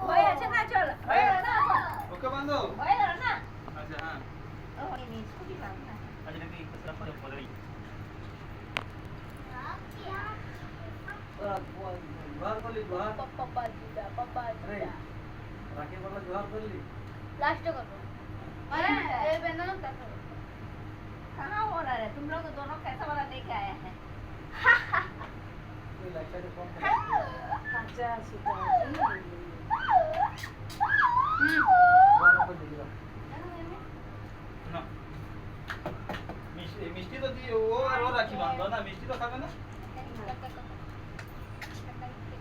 হয়ে আছে না, চল হয়ে গেল না, ওকে বান্ধব হয়ে গেল না। আচ্ছা হ্যাঁ ও হয়নি, স্কুটি বাঁধ না। আচ্ছা দেখি কতটা পরে जोहार करली जोहार पापा जीजा राखी बोला जोहार करली लास्ट करो। अरे ये बहनों का कहाँ हो रहा है? तुम लोग दोनों कैसा वाला लेके आए हैं? ये लाइट से फोन अच्छा सीता वाला को दे दिया ना मिष्टी तो दी वो राखी बांध दो ना मिष्टी तो खावे ना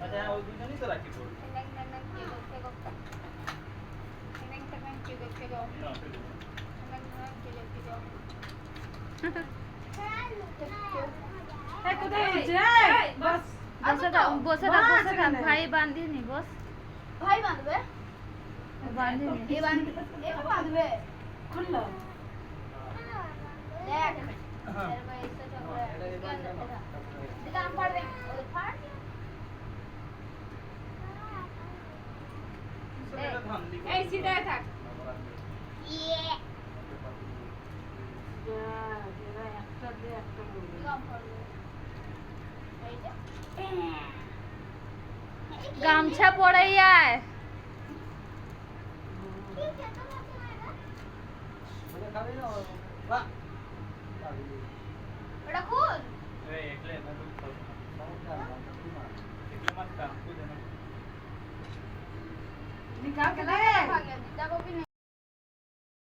अच्छा वो दूसरा नहीं तो राखी बोल বসে থাক ভাই বাঁধিনি বস भाई बांधवे বাঁধিনি ये बांधवे खुल्लो देख हां तेरे को इससे चल रहा है दिखा फाड़ दे उधर फाड़ এই সিধা থাক ইয়ে একটা দে একটা বলবি কম করবে এই যে গামছা পরাই আয় मुझे खा लेना वाह बड़ा खून ए एकले मैं तो एकले मत काम को देना निकाल के दे भाग गया दीदा को भी नहीं